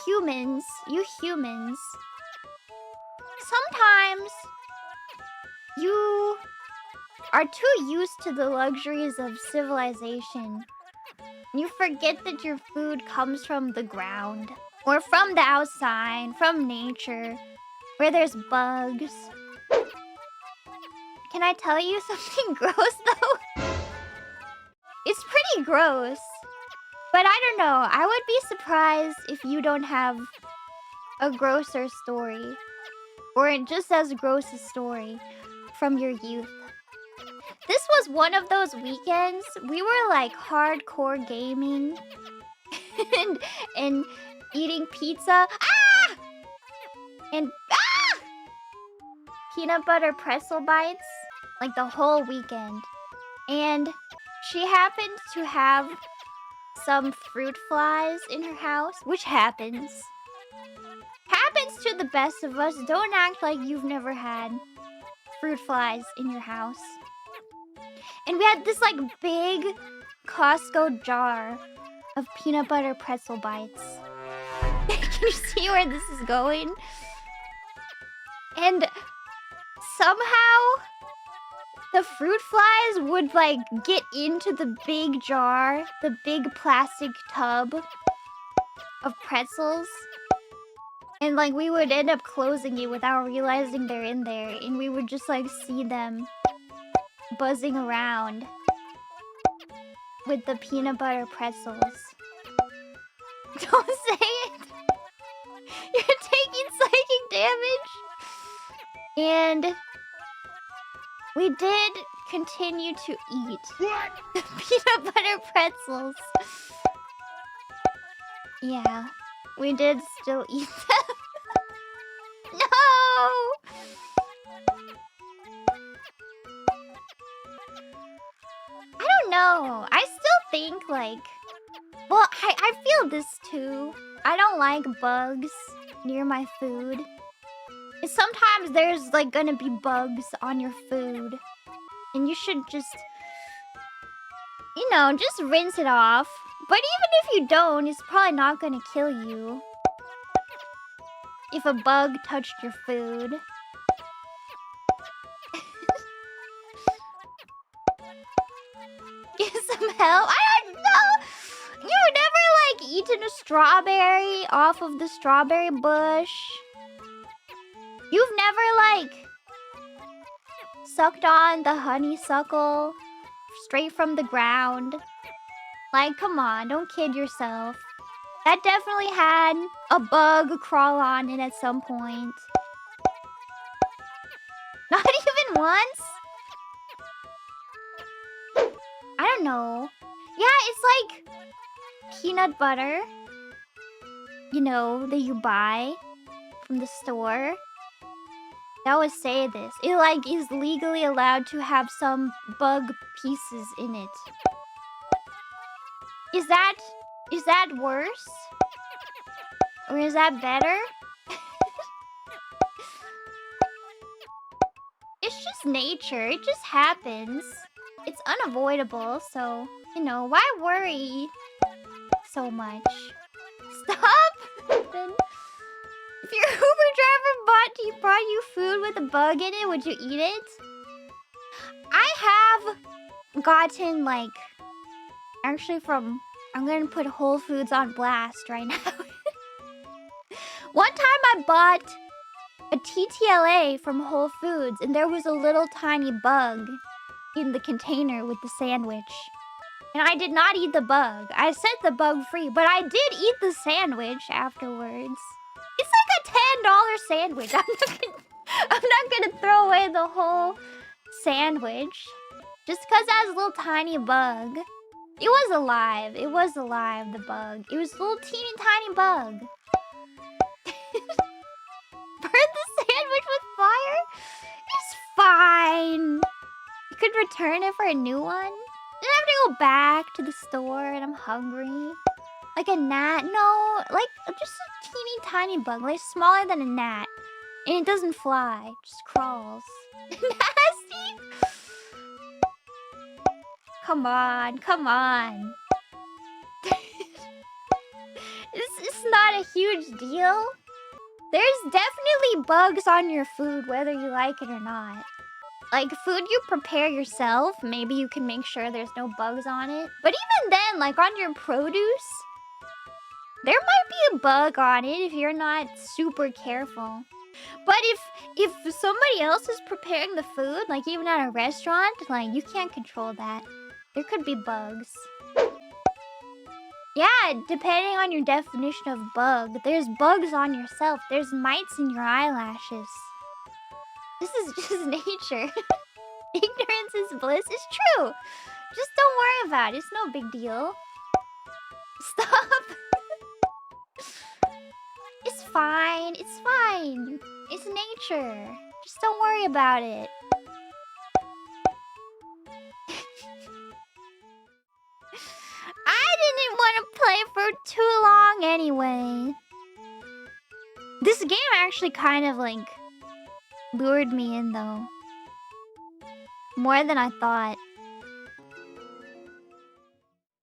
you humans, sometimes you are too used to the luxuries of civilization. You forget that your food comes from the ground, or from the outside, from nature, where there's bugs. Can I tell you something gross though? It's pretty gross. But I don't know, I would be surprised if you don't have a grosser story. Or just as gross a story from your youth. This was one of those weekends, we were like hardcore gaming and eating pizza. Ah! And peanut butter pretzel bites, like the whole weekend. And she happened to have some fruit flies in her house, which happens. Happens to the best of us. Don't act like you've never had fruit flies in your house. And we had this like big Costco jar of peanut butter pretzel bites. Can you see where this is going? And somehow the fruit flies would like get into the big jar, the big plastic tub of pretzels. And like we would end up closing it without realizing they're in there. And we would just like see them buzzing around with the peanut butter pretzels. Don't say it! You're taking psychic damage! And we did continue to eat the peanut butter pretzels. Yeah, we did still eat them. No! I don't know. I still think like... Well, I feel this too. I don't like bugs near my food. And sometimes there's like gonna be bugs on your food. And you should just, you know, just rinse it off. But even if you don't, it's probably not gonna kill you. If a bug touched your food. Get some help? I don't know! You've never like eaten a strawberry off of the strawberry bush? You've never like sucked on the honeysuckle straight from the ground? Like, come on, don't kid yourself. That definitely had a bug crawl on it at some point. Not even once? I don't know. Yeah, it's like peanut butter, you know, that you buy from the store. They always say this. It like is legally allowed to have some bug pieces in it. Is that worse? Or is that better? It's just nature. It just happens. It's unavoidable, so, you know, why worry so much? Stop! If your Uber driver brought you food with a bug in it, would you eat it? I have gotten, like... Actually from... I'm gonna put Whole Foods on blast right now. One time I bought a TTLA from Whole Foods, and there was a little tiny bug in the container with the sandwich. And I did not eat the bug. I set the bug free, but I did eat the sandwich afterwards. It's like a $10 sandwich. I'm not gonna throw away the whole sandwich just because it has a little tiny bug. It was alive. It was alive, the bug. It was a little teeny tiny bug. Burn the sandwich with fire? It's fine. You could return it for a new one. Then I have to go back to the store and I'm hungry. Like a gnat? No, like just a teeny tiny bug, like smaller than a gnat. And it doesn't fly, it just crawls. Nasty! Come on, come on. It's not a huge deal. There's definitely bugs on your food, whether you like it or not. Like, food you prepare yourself, maybe you can make sure there's no bugs on it. But even then, like on your produce, there might be a bug on it if you're not super careful. But if somebody else is preparing the food, like even at a restaurant, like you can't control that. There could be bugs. Yeah, depending on your definition of bug, there's bugs on yourself. There's mites in your eyelashes. This is just nature. Ignorance is bliss. It's true. Just don't worry about it. It's no big deal. Stop. It's fine. It's fine. It's nature. Just don't worry about it. I didn't want to play for too long anyway. This game actually kind of like lured me in though. More than I thought.